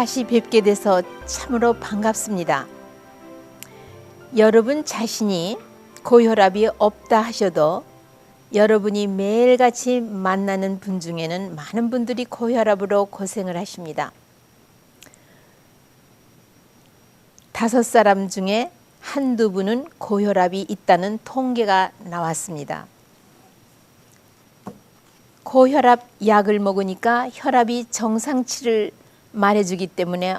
다시 뵙게 돼서 참으로 반갑습니다. 여러분 자신이 고혈압이 없다 하셔도 여러분이 매일같이 만나는 분 중에는 많은 분들이 고혈압으로 고생을 하십니다. 5사람 중에 한두 분은 고혈압이 있다는 통계가 나왔습니다. 고혈압 약을 먹으니까 혈압이 정상치를 말해주기 때문에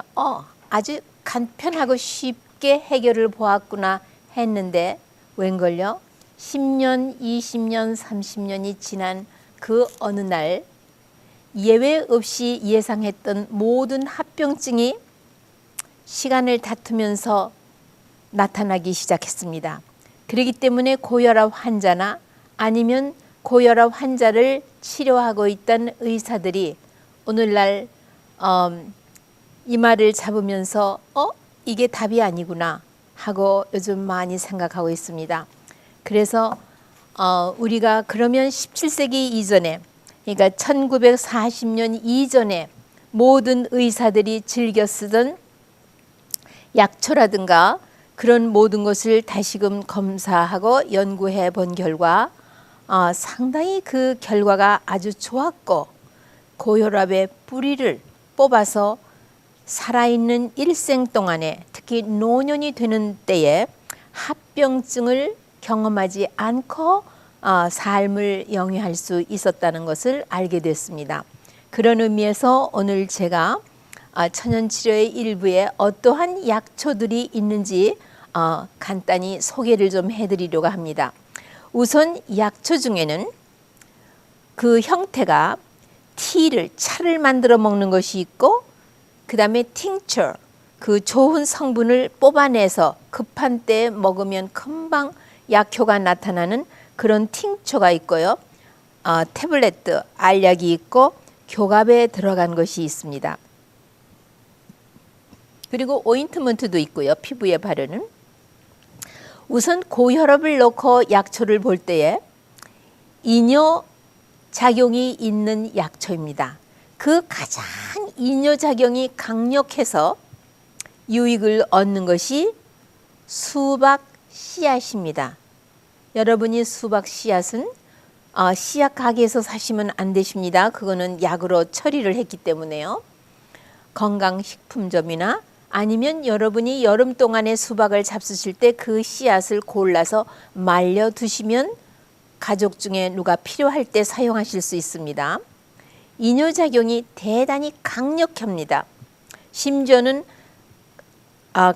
아주 간편하고 쉽게 해결을 보았구나 했는데 웬걸요? 10년, 20년, 30년이 지난 그 어느 날 예외 없이 예상했던 모든 합병증이 시간을 다투면서 나타나기 시작했습니다. 그렇기 때문에 고혈압 환자나 아니면 고혈압 환자를 치료하고 있던 의사들이 오늘날 이 말을 잡으면서 이게 답이 아니구나 하고 요즘 많이 생각하고 있습니다. 그래서 우리가 그러면 17세기 이전에, 그러니까 1940년 이전에 모든 의사들이 즐겨 쓰던 약초라든가 그런 모든 것을 다시금 검사하고 연구해 본 결과 상당히 그 결과가 아주 좋았고, 고혈압의 뿌리를 뽑아서 살아있는 일생 동안에, 특히 노년이 되는 때에 합병증을 경험하지 않고 삶을 영위할 수 있었다는 것을 알게 됐습니다. 그런 의미에서 오늘 제가 천연치료의 일부에 어떠한 약초들이 있는지 간단히 소개를 좀 해드리려고 합니다. 우선 약초 중에는 그 형태가 차를 만들어 먹는 것이 있고, 그 다음에 팅처, 그 좋은 성분을 뽑아내서 급한 때에 먹으면 금방 약효가 나타나는 그런 팅처가 있고요. 태블릿, 알약이 있고 교갑에 들어간 것이 있습니다. 그리고 오인트먼트도 있고요. 피부에 바르는. 우선 고혈압을 놓고 약초를 볼 때에 이뇨 작용이 있는 약초입니다. 그 가장 이뇨 작용이 강력해서 유익을 얻는 것이 수박 씨앗입니다. 여러분이 수박 씨앗은 씨앗 가게에서 사시면 안 되십니다. 그거는 약으로 처리를 했기 때문에요. 건강식품점이나 아니면 여러분이 여름 동안에 수박을 잡수실 때 그 씨앗을 골라서 말려 두시면 가족 중에 누가 필요할 때 사용하실 수 있습니다. 이뇨작용이 대단히 강력합니다. 심지어는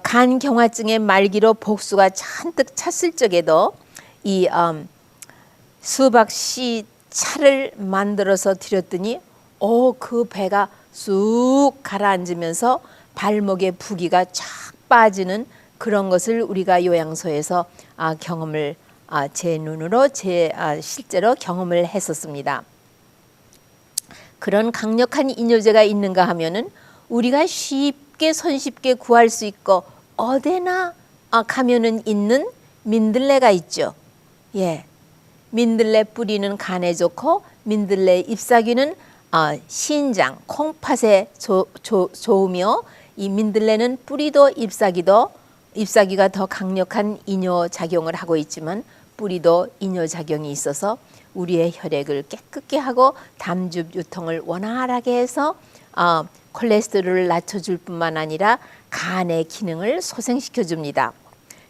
간경화증의 말기로 복수가 잔뜩 찼을 적에도 이 수박 씨 차를 만들어서 드렸더니 그 배가 쑥 가라앉으면서 발목의 부기가 쫙 빠지는 그런 것을 우리가 요양소에서 경험을 제 눈으로 실제로 경험을 했었습니다. 그런 강력한 이뇨제가 있는가 하면은 우리가 쉽게 손쉽게 구할 수 있고 어디나 가면은 있는 민들레가 있죠. 예, 민들레 뿌리는 간에 좋고 민들레 잎사귀는 신장, 콩팥에 좋으며 이 민들레는 뿌리도 잎사귀가 더 강력한 이뇨 작용을 하고 있지만 뿌리도 이뇨 작용이 있어서 우리의 혈액을 깨끗게 하고 담즙 유통을 원활하게 해서 콜레스테롤을 낮춰줄 뿐만 아니라 간의 기능을 소생시켜 줍니다.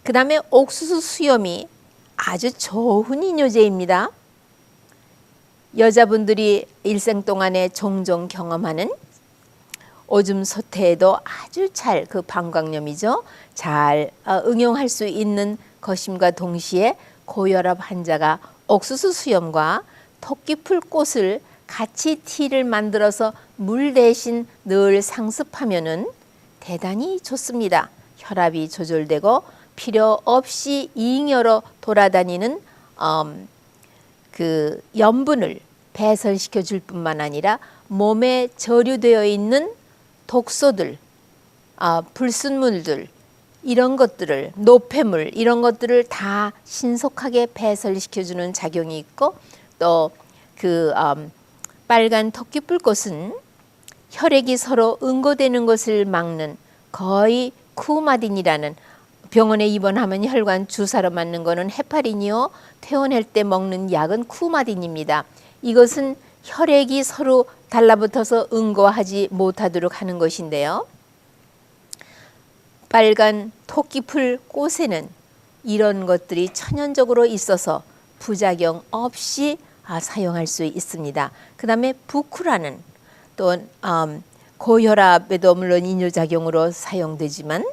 그 다음에 옥수수 수염이 아주 좋은 이뇨제입니다. 여자분들이 일생 동안에 종종 경험하는 오줌 소태에도 아주 잘, 그 방광염이죠, 잘 응용할 수 있는 것임과 동시에 고혈압 환자가 옥수수 수염과 토끼풀 꽃을 같이 티를 만들어서 물 대신 늘 상습하면은 대단히 좋습니다. 혈압이 조절되고 필요 없이 잉여로 돌아다니는 그 염분을 배설시켜 줄 뿐만 아니라 몸에 저류되어 있는 독소들, 불순물들, 이런 것들을, 노폐물 이런 것들을 다 신속하게 배설시켜주는 작용이 있고, 또 그 빨간 토끼뿔꽃은 혈액이 서로 응고되는 것을 막는 거의 쿠마딘이라는, 병원에 입원하면 혈관 주사로 맞는 거는 헤파린이요, 퇴원할 때 먹는 약은 쿠마딘입니다. 이것은 혈액이 서로 달라붙어서 응고하지 못하도록 하는 것인데요. 빨간 토끼풀 꽃에는 이런 것들이 천연적으로 있어서 부작용 없이 사용할 수 있습니다. 그 다음에 부쿠라는 또 고혈압에도 물론 이뇨작용으로 사용되지만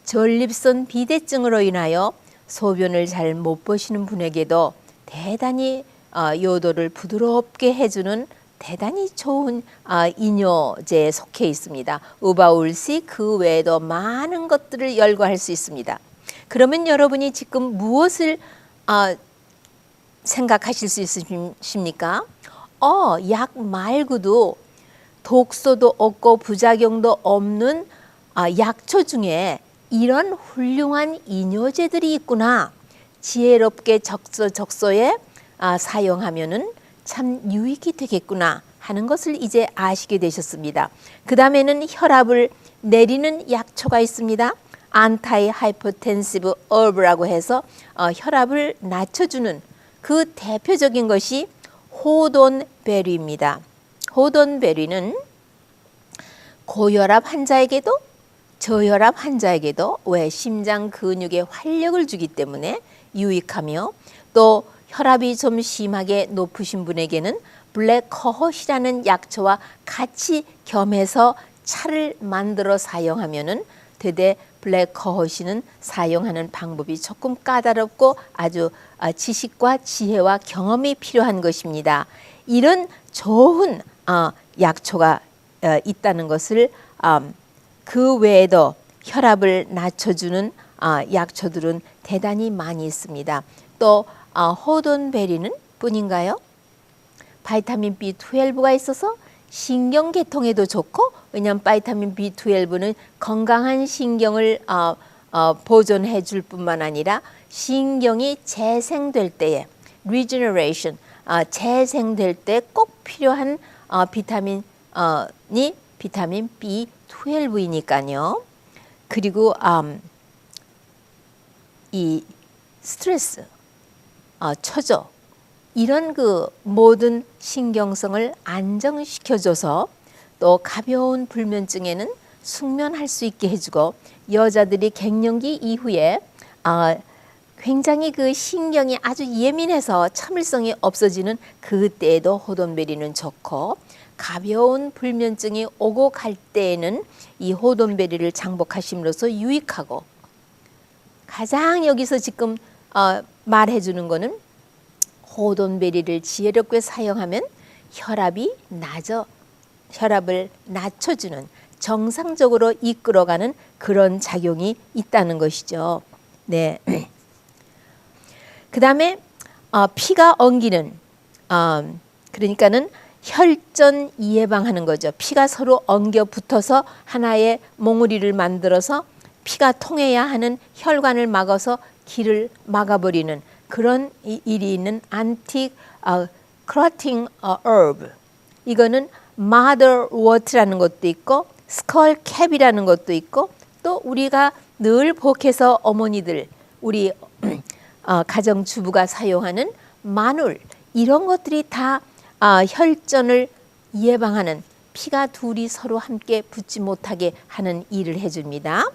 전립선 비대증으로 인하여 소변을 잘 못 보시는 분에게도 대단히 요도를 부드럽게 해주는 대단히 좋은 이뇨제에 속해 있습니다. 우바울시 그 외에도 많은 것들을 열거할 수 있습니다. 그러면 여러분이 지금 무엇을 생각하실 수 있으십니까? 약 말고도 독소도 없고 부작용도 없는 약초 중에 이런 훌륭한 이뇨제들이 있구나. 지혜롭게 적소에 사용하면은 참 유익이 되겠구나 하는 것을 이제 아시게 되셨습니다. 그 다음에는 혈압을 내리는 약초가 있습니다. 안타이 하이퍼텐시브 얼브라고 해서 혈압을 낮춰주는 그 대표적인 것이 호돈베리입니다. 호돈베리는 고혈압 환자에게도 저혈압 환자에게도 왜 심장 근육에 활력을 주기 때문에 유익하며, 또 혈압이 좀 심하게 높으신 분에게는 블랙커헛이라는 약초와 같이 겸해서 차를 만들어 사용하면은 되되 블랙커헛이는 사용하는 방법이 조금 까다롭고 아주 지식과 지혜와 경험이 필요한 것입니다. 이런 좋은 약초가 있다는 것을 그 외에도 혈압을 낮춰주는 약초들은 대단히 많이 있습니다. 또 호돈베리는 뿐인가요? 바이타민 B12가 있어서 신경계통에도 좋고, 왜냐하면 바이타민 B12는 건강한 신경을 보존해 줄 뿐만 아니라 신경이 재생될 때에 regeneration, 재생될 때 꼭 필요한 비타민이 비타민 B12이니까요. 그리고 이 스트레스, 처져, 이런 그 모든 신경성을 안정시켜줘서 또 가벼운 불면증에는 숙면할 수 있게 해주고, 여자들이 갱년기 이후에 굉장히 그 신경이 아주 예민해서 참을성이 없어지는 그때에도 호돈베리는 좋고, 가벼운 불면증이 오고 갈 때에는 이 호돈베리를 장복하심으로써 유익하고, 가장 여기서 지금 말해 주는 거는 호돈베리를 지혜롭게 사용하면 혈압을 낮춰주는, 정상적으로 이끌어가는 그런 작용이 있다는 것이죠. 네. 그 다음에 피가 엉기는, 그러니까는 혈전 예방하는 거죠. 피가 서로 엉겨 붙어서 하나의 몽우리를 만들어서 피가 통해야 하는 혈관을 막아서 길을 막아버리는 그런 일이 있는 anti clotting herb. 이거는 motherwort라는 것도 있고 skullcap이라는 것도 있고, 또 우리가 늘 복해서 어머니들, 우리 가정주부가 사용하는 마눌, 이런 것들이 다 혈전을 예방하는, 피가 둘이 서로 함께 붙지 못하게 하는 일을 해줍니다.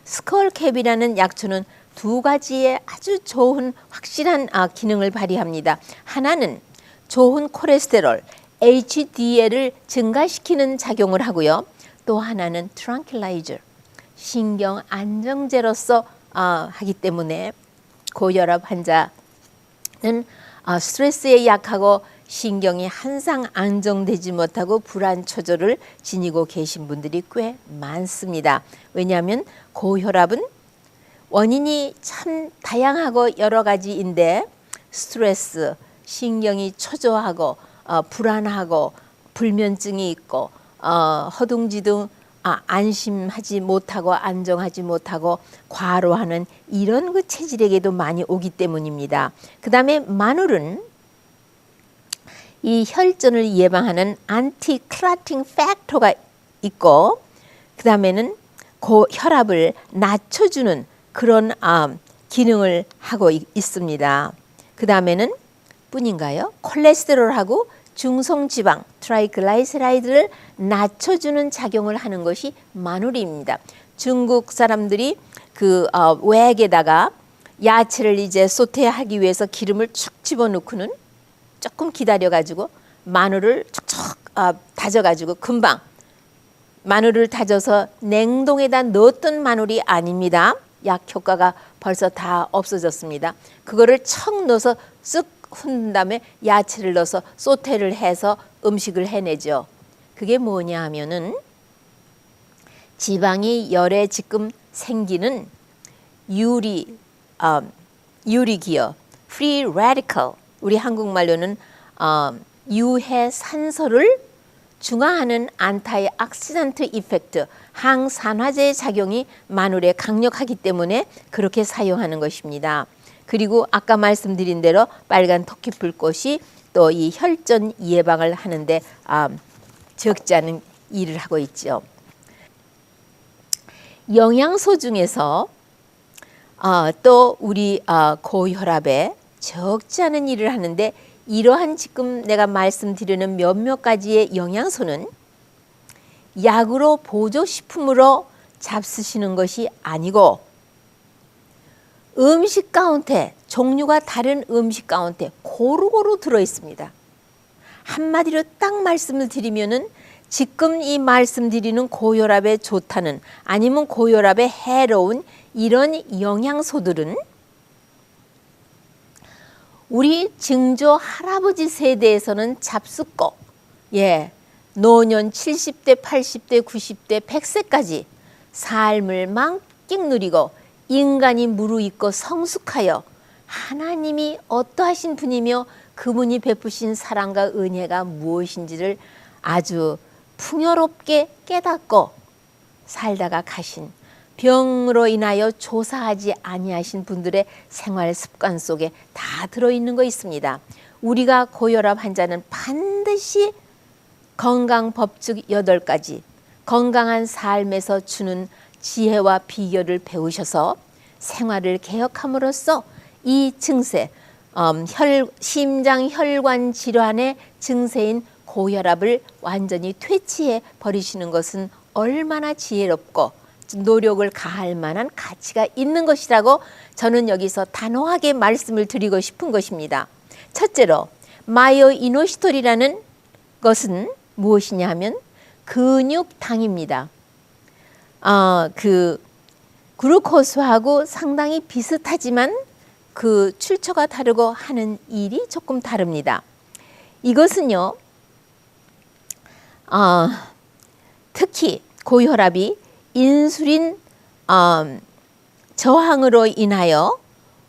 스컬캡이라는 약초는 두 가지의 아주 좋은 확실한 기능을 발휘합니다. 하나는 좋은 콜레스테롤 HDL을 증가시키는 작용을 하고요. 또 하나는 트랑킬라이저, 신경 안정제로서 하기 때문에 고혈압 환자는 스트레스에 약하고 신경이 항상 안정되지 못하고 불안 초조를 지니고 계신 분들이 꽤 많습니다. 왜냐하면 고혈압은 원인이 참 다양하고 여러 가지인데, 스트레스, 신경이 초조하고 불안하고 불면증이 있고 허둥지둥 안심하지 못하고 안정하지 못하고 과로하는 이런 그 체질에게도 많이 오기 때문입니다. 그 다음에 마늘은 이 혈전을 예방하는 안티클라팅 팩터가 있고, 그 다음에는 혈압을 낮춰주는 그런 기능을 하고 있습니다. 그 다음에는 뿐인가요? 콜레스테롤하고 중성지방 트라이글라이세라이드를 낮춰주는 작용을 하는 것이 마누리입니다. 중국 사람들이 그 외액에다가 야채를 이제 소테하기 위해서 기름을 축 집어넣고는 조금 기다려가지고 마늘을 촉촉 다져가지고 금방 마늘을 다져서 냉동에다 넣었던 마늘이 아닙니다. 약 효과가 벌써 다 없어졌습니다. 그거를 척 넣어서 쓱 흔든 다음에 야채를 넣어서 소테를 해서 음식을 해내죠. 그게 뭐냐 하면은 지방이 열에 지금 생기는 유리기여, free radical, 우리 한국말로는 유해 산소를 중화하는 안타이 악시단트 이펙트, 항산화제의 작용이 마늘에 강력하기 때문에 그렇게 사용하는 것입니다. 그리고 아까 말씀드린 대로 빨간 토끼불꽃이 또 이 혈전 예방을 하는데 적지 않은 일을 하고 있죠. 영양소 중에서 또 우리 고혈압에 적지 않은 일을 하는데, 이러한 지금 내가 말씀드리는 몇몇 가지의 영양소는 약으로 보조식품으로 잡수시는 것이 아니고 음식 가운데, 종류가 다른 음식 가운데 고루고루 들어 있습니다. 한마디로 딱 말씀을 드리면은 지금 이 말씀드리는 고혈압에 좋다는, 아니면 고혈압에 해로운 이런 영양소들은 우리 증조 할아버지 세대에서는 잡숫고, 노년 70대, 80대, 90대, 100세까지 삶을 만끽 누리고 인간이 무르익고 성숙하여 하나님이 어떠하신 분이며 그분이 베푸신 사랑과 은혜가 무엇인지를 아주 풍요롭게 깨닫고 살다가 가신, 병으로 인하여 조사하지 아니하신 분들의 생활 습관 속에 다 들어있는 거 있습니다. 우리가 고혈압 환자는 반드시 건강 법칙 8가지, 건강한 삶에서 주는 지혜와 비결을 배우셔서 생활을 개혁함으로써 이 증세, 심장 혈관 질환의 증세인 고혈압을 완전히 퇴치해 버리시는 것은 얼마나 지혜롭고 노력을 가할 만한 가치가 있는 것이라고 저는 여기서 단호하게 말씀을 드리고 싶은 것입니다. 첫째로 마요이노시톨이라는 것은 무엇이냐 하면 근육당입니다. 그 글루코스하고 상당히 비슷하지만 그 출처가 다르고 하는 일이 조금 다릅니다. 이것은요, 특히 고혈압이 인슐린 저항으로 인하여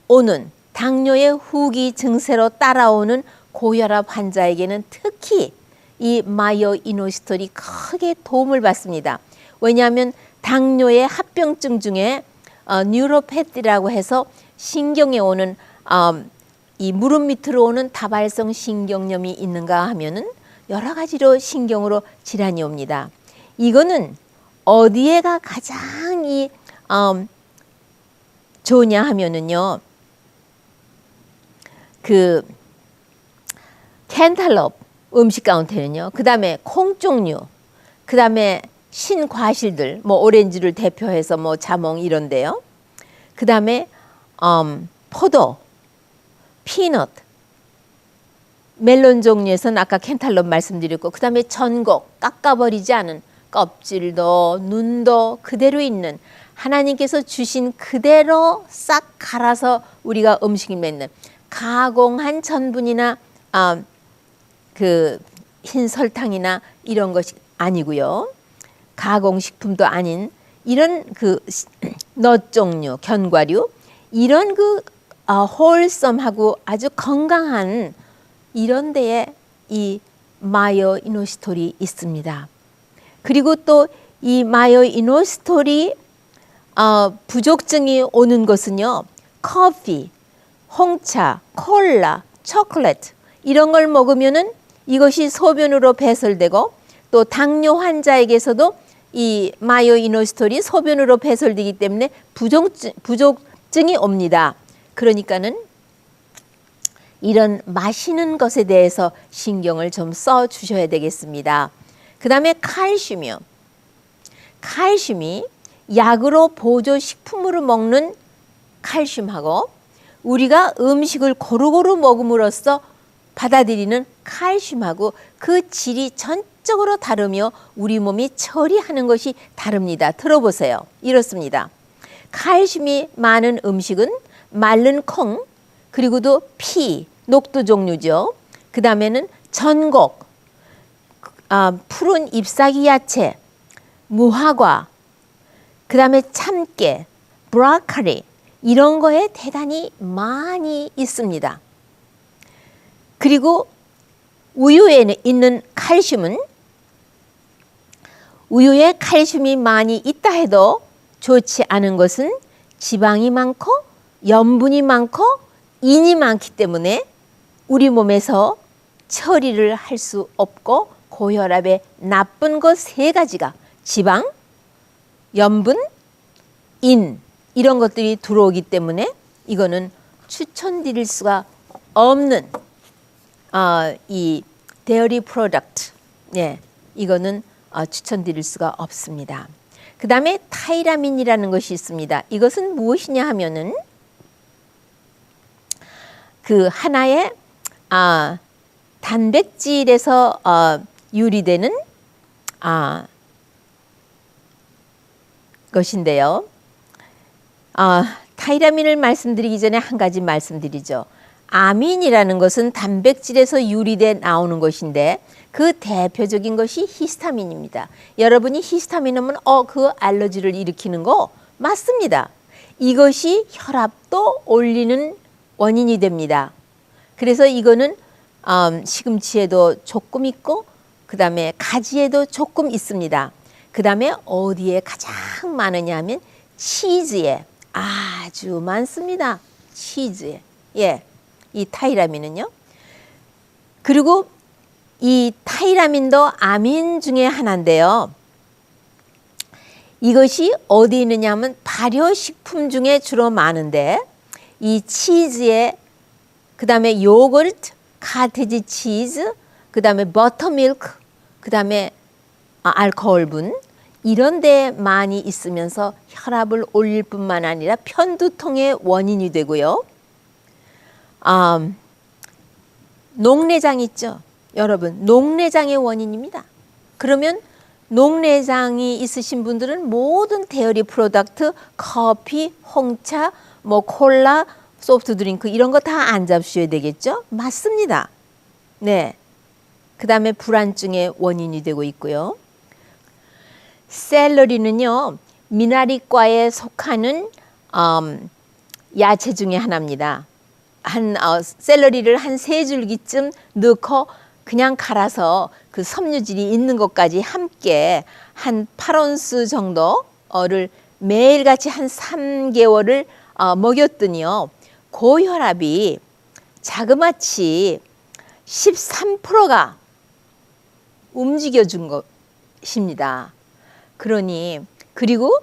오는 당뇨의 후기 증세로 따라오는 고혈압 환자에게는 특히 이 마요이노시톨이 크게 도움을 받습니다. 왜냐하면 당뇨의 합병증 중에 뉴로패티라고 해서 신경에 오는 이 무릎 밑으로 오는 다발성 신경염이 있는가 하면은 여러 가지로 신경으로 질환이 옵니다. 이거는 어디에가 가장 좋으냐 하면은요, 그 캔탈럽 음식 가운데는요, 그 다음에 콩 종류, 그 다음에 신과실들, 뭐 오렌지를 대표해서 뭐 자몽 이런데요. 그 다음에 포도, 피넛, 멜론 종류에서는 아까 캔탈럽 말씀드렸고, 그 다음에 전곡, 깎아버리지 않은 껍질도 눈도 그대로 있는, 하나님께서 주신 그대로 싹 갈아서 우리가 음식을 맺는 가공한 전분이나 그 흰 설탕이나 이런 것이 아니고요. 가공식품도 아닌 이런 그 넛 종류, 견과류, 이런 그 홀썸하고 아주 건강한 이런 데에 이 마요이노시톨이 있습니다. 그리고 또 이 마요이노시톨이 부족증이 오는 것은요, 커피, 홍차, 콜라, 초콜릿 이런 걸 먹으면은 이것이 소변으로 배설되고 또 당뇨 환자에게서도 이 마요이노시톨이 소변으로 배설되기 때문에 부족증이 옵니다. 그러니까는 이런 마시는 것에 대해서 신경을 좀 써 주셔야 되겠습니다. 그 다음에 칼슘이요. 칼슘이 약으로 보조식품으로 먹는 칼슘하고 우리가 음식을 고루고루 먹음으로써 받아들이는 칼슘하고 그 질이 전적으로 다르며 우리 몸이 처리하는 것이 다릅니다. 들어보세요. 이렇습니다. 칼슘이 많은 음식은 마른 콩, 그리고도 피, 녹두 종류죠. 그 다음에는 전곡, 푸른 잎사귀 야채, 무화과, 그 다음에 참깨, 브로콜리 이런 거에 대단히 많이 있습니다. 그리고 우유에 있는 칼슘은 우유에 칼슘이 많이 있다 해도 좋지 않은 것은 지방이 많고 염분이 많고 인이 많기 때문에 우리 몸에서 처리를 할 수 없고 고혈압의 나쁜 것 세 가지가 지방, 염분, 인 이런 것들이 들어오기 때문에 이거는 추천드릴 수가 없는 이 데어리 프로덕트, 예, 이거는 추천드릴 수가 없습니다. 그 다음에 타이라민이라는 것이 있습니다. 이것은 무엇이냐 하면은 그 하나의 단백질에서 유리되는 것인데요. 타이라민을 말씀드리기 전에 한 가지 말씀드리죠. 아민이라는 것은 단백질에서 유리돼 나오는 것인데 그 대표적인 것이 히스타민입니다. 여러분이 히스타민 하면 그 알러지를 일으키는 거 맞습니다. 이것이 혈압도 올리는 원인이 됩니다. 그래서 이거는 시금치에도 조금 있고 그 다음에 가지에도 조금 있습니다. 그 다음에 어디에 가장 많으냐 하면 치즈에 아주 많습니다. 치즈에. 예, 이 타이라민은요. 그리고 이 타이라민도 아민 중에 하나인데요. 이것이 어디 있느냐 하면 발효식품 중에 주로 많은데 이 치즈에 그 다음에 요거트, 카테지 치즈, 그 다음에 버터밀크, 그 다음에 알코올분 이런 데 많이 있으면서 혈압을 올릴 뿐만 아니라 편두통의 원인이 되고요. 녹내장 있죠. 여러분 녹내장의 원인입니다. 그러면 녹내장이 있으신 분들은 모든 데어리 프로덕트, 커피, 홍차, 뭐 콜라, 소프트 드링크 이런 거 다 안 잡수셔야 되겠죠? 맞습니다. 네. 그 다음에 불안증의 원인이 되고 있고요. 샐러리는요. 미나리과에 속하는 야채 중에 하나입니다. 샐러리를 한 3줄기쯤 넣고 그냥 갈아서 그 섬유질이 있는 것까지 함께 한 8온스 정도를 매일같이 한 3개월을 먹였더니요. 고혈압이 자그마치 13%가 움직여준 것입니다. 그리고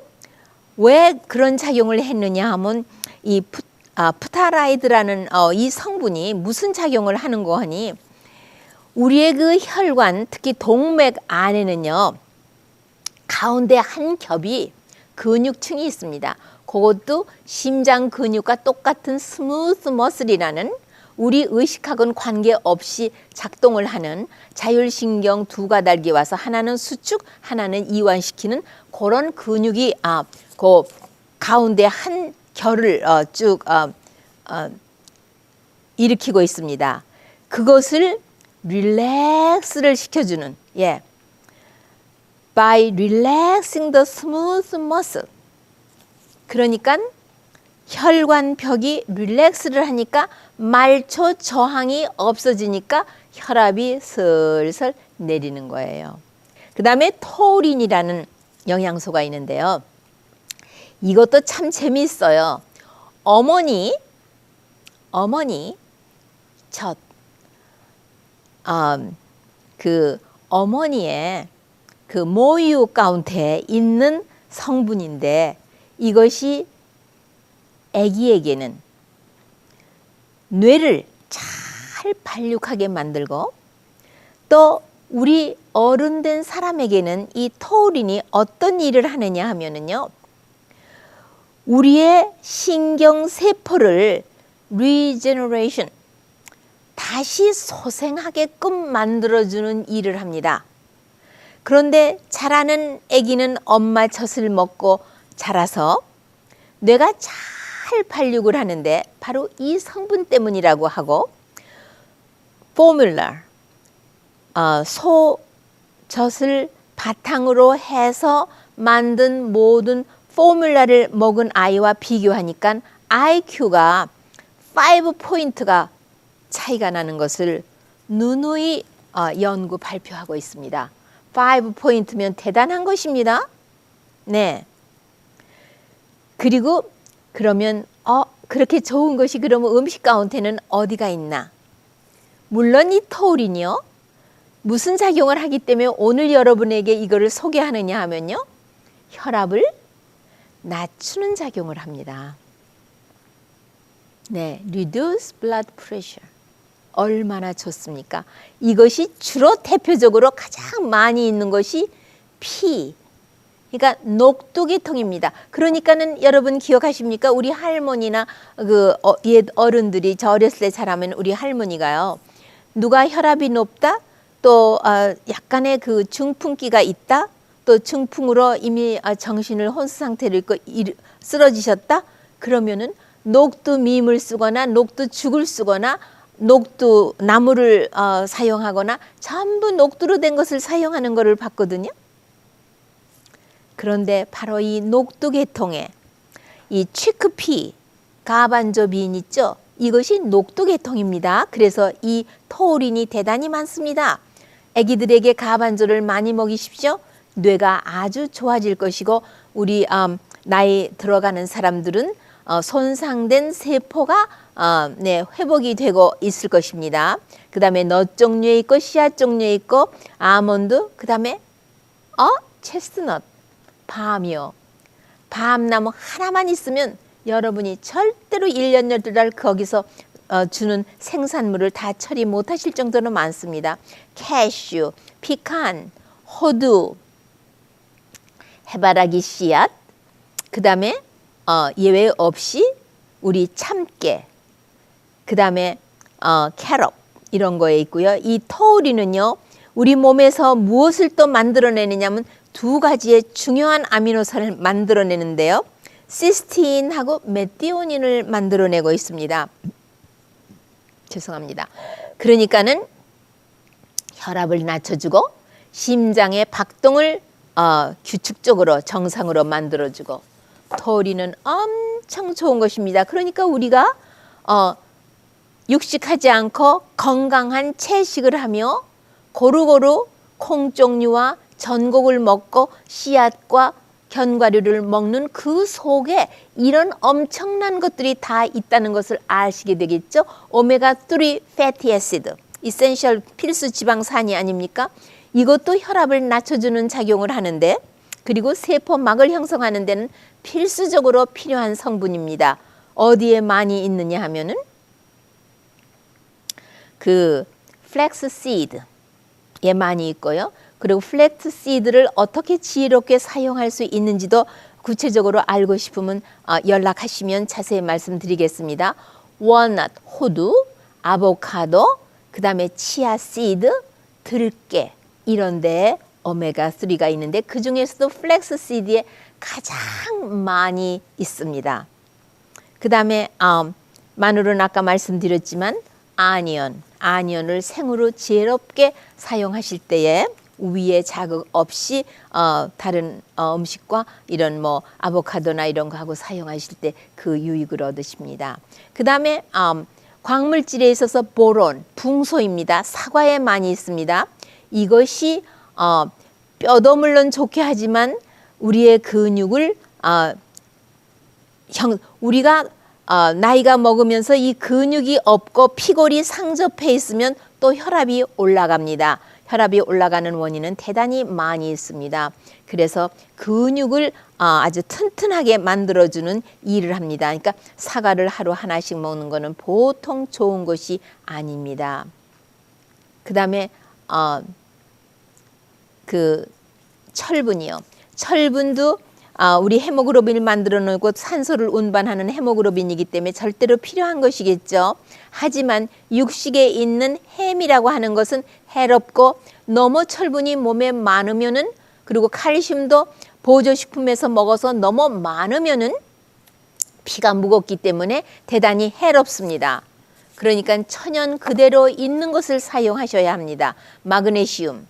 왜 그런 작용을 했느냐 하면 이 푸타라이드라는 이 성분이 무슨 작용을 하는 거 하니 우리의 그 혈관 특히 동맥 안에는요 가운데 한 겹이 근육층이 있습니다. 그것도 심장 근육과 똑같은 스무스 머슬이라는 우리 의식하고는 관계없이 작동을 하는 자율신경 두 가닥이 와서 하나는 수축, 하나는 이완시키는 그런 근육이 그 가운데 한 결을 쭉 일으키고 있습니다. 그것을 릴렉스를 시켜주는 by relaxing the smooth muscle. 그러니까 혈관벽이 릴렉스를 하니까 말초 저항이 없어지니까 혈압이 슬슬 내리는 거예요. 그 다음에 토린이라는 영양소가 있는데요. 이것도 참 재미있어요. 어머니 젖 그 어머니의 그 모유 가운데 있는 성분인데 이것이 아기에게는 뇌를 잘 발육하게 만들고 또 우리 어른 된 사람에게는 이 토우린이 어떤 일을 하느냐 하면은요. 우리의 신경세포를 리제너레이션 다시 소생하게끔 만들어주는 일을 합니다. 그런데 자라는 아기는 엄마 젖을 먹고 자라서 뇌가 잘 발육을 하는데 바로 이 성분 때문이라고 하고 포뮬라 소 젖을 바탕으로 해서 만든 모든 포뮬라를 먹은 아이와 비교하니까 IQ가 5포인트가 차이가 나는 것을 누누이 연구 발표하고 있습니다. 5포인트면 대단한 것입니다. 네. 그리고 그러면 그렇게 좋은 것이 그러면 음식 가운데는 어디가 있나? 물론 이 토우린이요. 무슨 작용을 하기 때문에 오늘 여러분에게 이거를 소개하느냐 하면요. 혈압을 낮추는 작용을 합니다. 네, reduce blood pressure. 얼마나 좋습니까? 이것이 주로 대표적으로 가장 많이 있는 것이 피. 그러니까 녹두계통입니다. 그러니까는 여러분 기억하십니까? 우리 할머니나 옛 어른들이 저 어렸을 때 자라면 우리 할머니가요. 누가 혈압이 높다? 또 약간의 그 중풍기가 있다? 또 중풍으로 이미 정신을 혼수 상태로 있고 쓰러지셨다? 그러면은 녹두 밈을 쓰거나 녹두 죽을 쓰거나 녹두 나무를 사용하거나 전부 녹두로 된 것을 사용하는 것을 봤거든요. 그런데 바로 이 녹두 계통에 이 치크피 가반조빈 있죠? 이것이 녹두 계통입니다. 그래서 이 토우린이 대단히 많습니다. 아기들에게 가반조를 많이 먹이십시오. 뇌가 아주 좋아질 것이고 우리 나이 들어가는 사람들은 손상된 세포가 회복이 되고 있을 것입니다. 그 다음에 넛 종류에 있고 씨앗 종류에 있고 아몬드 그 다음에 체스트넛 밤이요. 밤나무 하나만 있으면 여러분이 절대로 1년 12달 거기서 주는 생산물을 다 처리 못하실 정도로 많습니다. 캐슈, 피칸, 호두, 해바라기 씨앗 그 다음에 예외 없이 우리 참깨 그 다음에 캐럿 이런 거에 있고요. 이 토우린은요. 우리 몸에서 무엇을 또 만들어내느냐면 두 가지의 중요한 아미노산을 만들어내는데요. 시스틴하고 메티오닌을 만들어내고 있습니다. 죄송합니다. 그러니까는 혈압을 낮춰주고 심장의 박동을 규칙적으로 정상으로 만들어주고 토우린은 엄청 좋은 것입니다. 그러니까 우리가 육식하지 않고 건강한 채식을 하며 고루고루 콩 종류와 전곡을 먹고 씨앗과 견과류를 먹는 그 속에 이런 엄청난 것들이 다 있다는 것을 아시게 되겠죠. 오메가3 패티 애시드, 이센셜 필수 지방산이 아닙니까? 이것도 혈압을 낮춰주는 작용을 하는데 그리고 세포막을 형성하는 데는 필수적으로 필요한 성분입니다. 어디에 많이 있느냐 하면은 그 플렉스 시드에 많이 있고요. 그리고 플렉스 시드를 어떻게 지혜롭게 사용할 수 있는지도 구체적으로 알고 싶으면 연락하시면 자세히 말씀드리겠습니다. 월넛, 호두, 아보카도, 그 다음에 치아 시드, 들깨 이런 데에 오메가3가 있는데 그 중에서도 플렉스 시드에 가장 많이 있습니다. 그 다음에 마늘은 아까 말씀드렸지만 아니언을 생으로 지혜롭게 사용하실 때에 위에 자극 없이 다른 음식과 이런 뭐 아보카도나 이런 거 하고 사용하실 때 그 유익을 얻으십니다. 그 다음에 광물질에 있어서 보론, 붕소입니다. 사과에 많이 있습니다. 이것이 뼈도 물론 좋게 하지만 우리의 근육을 우리가 나이가 먹으면서 이 근육이 없고 피골이 상접해 있으면 또 혈압이 올라갑니다. 혈압이 올라가는 원인은 대단히 많이 있습니다. 그래서 근육을 아주 튼튼하게 만들어주는 일을 합니다. 그러니까 사과를 하루 하나씩 먹는 것은 보통 좋은 것이 아닙니다. 그 다음에 그 철분이요. 철분도 우리 헤모글로빈을 만들어 놓고 산소를 운반하는 헤모글로빈이기 때문에 절대로 필요한 것이겠죠. 하지만 육식에 있는 햄이라고 하는 것은 해롭고 너무 철분이 몸에 많으면은, 그리고 칼슘도 보조식품에서 먹어서 너무 많으면은 피가 무겁기 때문에 대단히 해롭습니다. 그러니까 천연 그대로 있는 것을 사용하셔야 합니다. 마그네슘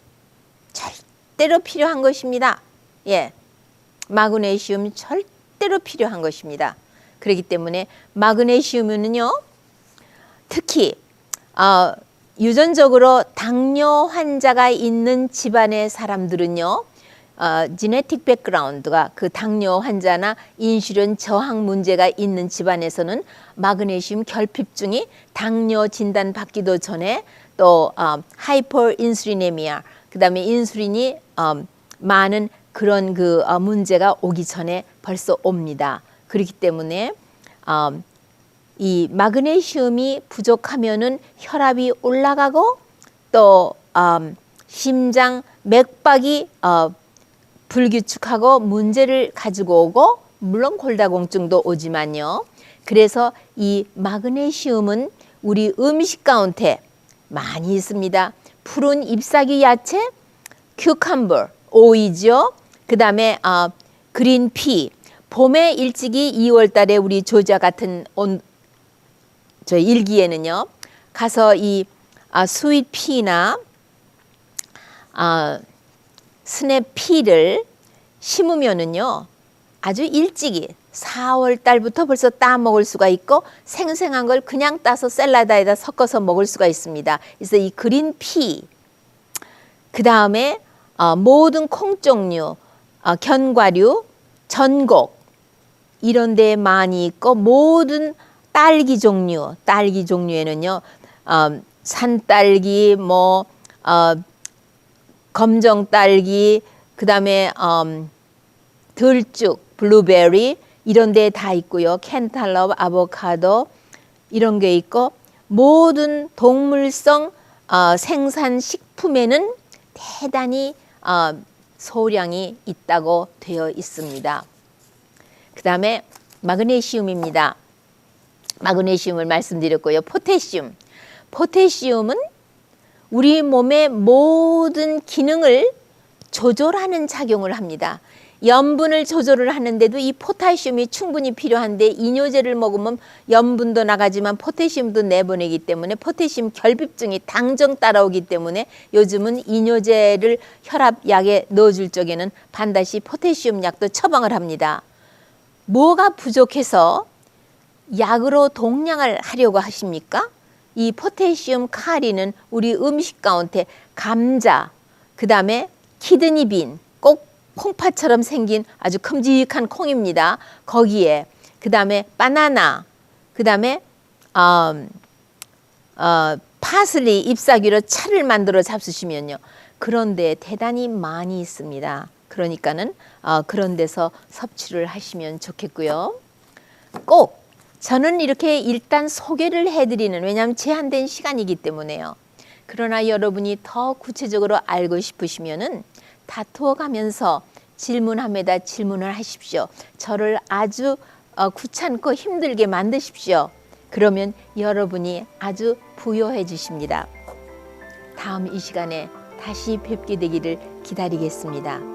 절대로 필요한 것입니다. 예, 마그네슘 절대로 필요한 것입니다. 그렇기 때문에 마그네슘은요, 특히 유전적으로 당뇨 환자가 있는 집안의 사람들은요, 지네틱 백그라운드가 그 당뇨 환자나 인슐린 저항 문제가 있는 집안에서는 마그네슘 결핍증이 당뇨 진단 받기도 전에 또 하이퍼 인슐리네미아, 그 다음에 인슐린이 많은 그런 그 문제가 오기 전에 벌써 옵니다. 그렇기 때문에 이 마그네슘이 부족하면은 혈압이 올라가고 또 심장 맥박이 불규칙하고 문제를 가지고 오고, 물론 골다공증도 오지만요. 그래서 이 마그네슘은 우리 음식 가운데 많이 있습니다. 푸른 잎사귀 야채, 큐캄버, 오이죠. 그 다음에 그린피. 봄에 일찍이 2월 달에 우리 조지아 같은 저 일기에는요, 가서 이 스윗피나 스냅피를 심으면은요, 아주 일찍이 4월 달부터 벌써 따 먹을 수가 있고, 생생한 걸 그냥 따서 샐러드에다 섞어서 먹을 수가 있습니다. 그래서 이 그린피, 그 다음에 모든 콩 종류, 견과류, 전곡 이런 데 많이 있고, 모든 딸기 종류에는요, 산딸기, 검정 딸기, 그 다음에 들쭉, 블루베리 이런 데 다 있고요. 캔탈럽, 아보카도 이런 게 있고, 모든 동물성 생산 식품에는 대단히 소량이 있다고 되어 있습니다. 그 다음에 마그네슘입니다. 마그네슘을 말씀드렸고요. 포태시움은 우리 몸의 모든 기능을 조절하는 작용을 합니다. 염분을 조절을 하는데도 이 포타슘이 충분히 필요한데, 이뇨제를 먹으면 염분도 나가지만 포태슘도 내보내기 때문에 포태슘 결핍증이 당정 따라오기 때문에 요즘은 이뇨제를 혈압약에 넣어줄 적에는 반드시 포태슘 약도 처방을 합니다. 뭐가 부족해서 약으로 동량을 하려고 하십니까? 이 포태슘 카리는 우리 음식 가운데 감자, 그 다음에 키드니빈, 꼭 콩팥처럼 생긴 아주 큼직한 콩입니다. 거기에 그 다음에 바나나, 그 다음에 파슬리 잎사귀로 차를 만들어 잡수시면요, 그런데 대단히 많이 있습니다. 그러니까는 그런 데서 섭취를 하시면 좋겠고요. 꼭 저는 이렇게 일단 소개를 해드리는, 왜냐하면 제한된 시간이기 때문에요. 그러나 여러분이 더 구체적으로 알고 싶으시면은 다투어 가면서 질문함에다 질문을 하십시오. 저를 아주 귀찮고 힘들게 만드십시오. 그러면 여러분이 아주 부여해 주십니다. 다음 이 시간에 다시 뵙게 되기를 기다리겠습니다.